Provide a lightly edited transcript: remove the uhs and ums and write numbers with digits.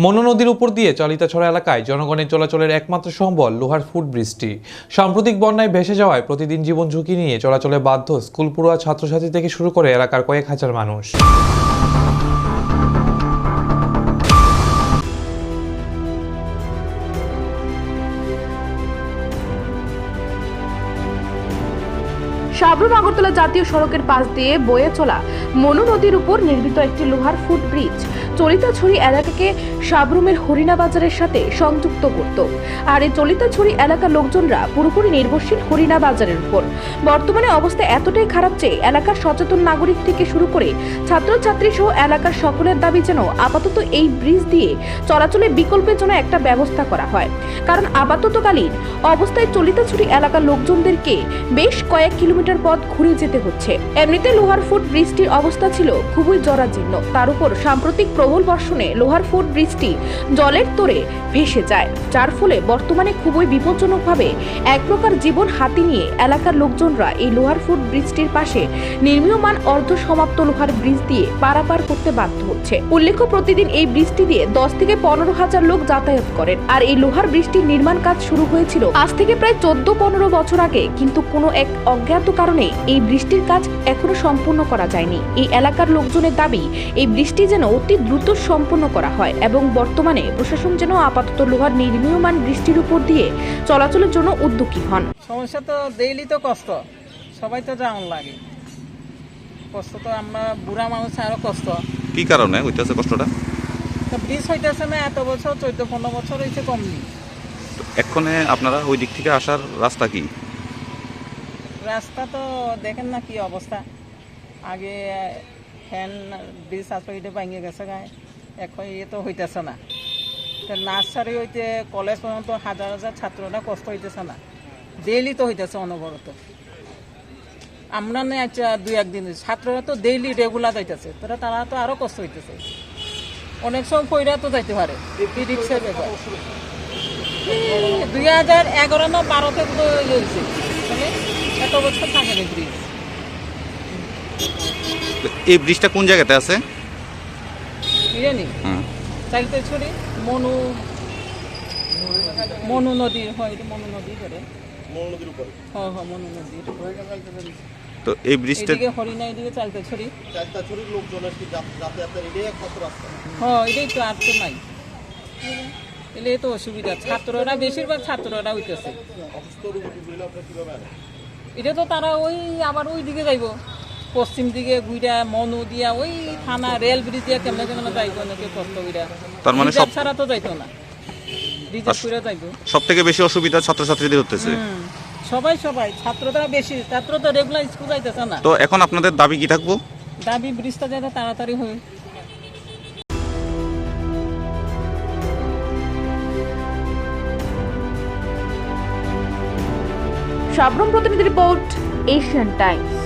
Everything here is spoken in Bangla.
মনু নদীর উপর দিয়ে চালিতাছড়া এলাকায় জনগণের চলাচলের একমাত্র সম্বল লোহার ফুটব্রিজটি। সাম্প্রতিক বন্যায় ভেসে যাওয়ায় প্রতিদিন জীবন ঝুঁকি নিয়ে চলাচলে বাধ্য স্কুল পড়ুয়া ছাত্রছাত্রী থেকে শুরু করে এলাকার কয়েক হাজার মানুষ। সাবরুম আগরতলা জাতীয় সড়কের পাশ দিয়ে বয়ে চলা মনু নদীর উপর নির্মিত একটি লোহার ফুটব্রিজ চলিতাছড়ি এলাকাকে সাবরুমের হরিণা বাজারের সাথে সংযুক্ত করত। আর এই চলিতাছড়ি এলাকার লোকজনরা পুরোপুরি নির্ভরশীল হরিণা বাজারের উপর। বর্তমানে অবস্থা এতটাই খারাপ যে এলাকার সচেতন নাগরিক থেকে শুরু করে ছাত্রছাত্রী সহ এলাকার সকলের দাবি যেন আপাতত এই ব্রিজ দিয়ে চলাচলের বিকল্পের জন্য একটা ব্যবস্থা করা হয়, কারণ আপাততকালীন অবস্থায় চলিতাছড়ি এলাকার লোকজনদেরকে বেশ কয়েক কিলোমিটার পথ ঘুরে যেতে হচ্ছে। এমনিতে লোহার ফুট ব্রিজটির অবস্থা ছিল খুবই জরাজীর্ণ, তার উপর সাম্প্রতিক প্রবল বর্ষণে লোহার ফুট ব্রিজটি জলের তোড়ে ভেসে যায়, যার ফলে বর্তমানে খুবই বিপজ্জনকভাবে এক প্রকার জীবন হাতে নিয়ে এলাকার লোকজনরা এই লোহার ফুট ব্রিজটির পাশে নির্মীয়মান অর্ধ সমাপ্ত লোহার ব্রিজ দিয়ে পারাপার করতে বাধ্য হচ্ছে। উল্লেখ্য, প্রতিদিন এই ব্রিজটি দিয়ে 10 থেকে 15,000 লোক যাতায়াত করেন। আর এই লোহার ব্রিজটির নির্মাণ কাজ শুরু হয়েছিল আজ থেকে প্রায় 14-15 বছর আগে, কিন্তু কোনো এক অজ্ঞাত কারণে এই ব্রিজটির কাজ এখনো সম্পূর্ণ করা যায়নি। এই এলাকার লোকজনের দাবি এই ব্রিজটি যেন অতি দ্রুত সম্পন্ন করা হয় এবং বর্তমানে প্রশাসন যেন আপাতত লোহার নির্মীয়মান ব্রিজটির উপর দিয়ে চলাচলের জন্য উদ্যোগী হন। সমস্যা তো ডেইলি তো কষ্ট, সবাই তো যেমন লাগে কষ্ট, তো আমরা বুড়া মানুষ আরো কষ্ট। কি কারণে হইতেছে কষ্টটা? ব্রিজ হইতেছে না, এত বছর 14-15 বছর হয়েছে কমনি। এক্ষণে আপনারা ওই দিক থেকে আসার রাস্তা কি? রাস্তা তো দেখেন না কি অবস্থা। আগে ফ্যান ব্রিজ আসলে এটা ভাঙিয়ে গেছে গায়ে, এখন ইয়ে তো হইতেছে না। নার্সারি হইতে কলেজ পর্যন্ত হাজার হাজার ছাত্ররা কষ্ট হইতেছে না, ডেইলি তো হইতেছে অনবরত। আমরা না আচ্ছা 2-1 দিন, ছাত্ররা তো ডেইলি রেগুলার যাইতেছে, তারা তো আরো কষ্ট হইতেছে। অনেক সময় কইরা তো যাইতে পারে রিক্সার ব্যাপার। 2011 না 12-তে তো হয়েছে, এত বছর থাকে না ব্রিজ। এই ব্রিজটা কোন জায়গাতে আছে? জানি চাইতেছড়ি মনু নদী হয়, মনু নদী করে মনু নদীর। তো এই ব্রিজটা হরিণা এদিকে চাইতেছড়ি লোকজনের কি যাতায়াতের এটাই একমাত্র রাস্তা। হ্যাঁ, এটাই তো, আর তো নাই। এলে তো অসুবিধা, ছাত্ররা বেশিরভাগ ছাত্ররা হইতেছে। এটা তো তারা ওই আবার ওই দিকে যাইব, পশ্চিম দিকে ঘুরা মনু দিয়া ওই থানা রেল ব্রিজ দিয়া কেমনে কেমনে যাইবো, নাকি কষ্ট কইরা। তার মানে সব ছাড়া তো যাইতো না, রিজার্ভ করে যাইবো। সব থেকে বেশি অসুবিধা ছাত্রছাত্রীদের হতেছে। সবাই ছাত্ররা বেশি, ছাত্র তো রেগুলার স্কুল যাইতেছে না। তো এখন আপনাদের দাবি কি থাকবো? দাবি ব্রিজটা যাতে তাড়াতাড়ি হয়। সাবরুম প্রতিনিধি রিপোর্ট, এশিয়ান টাইমস।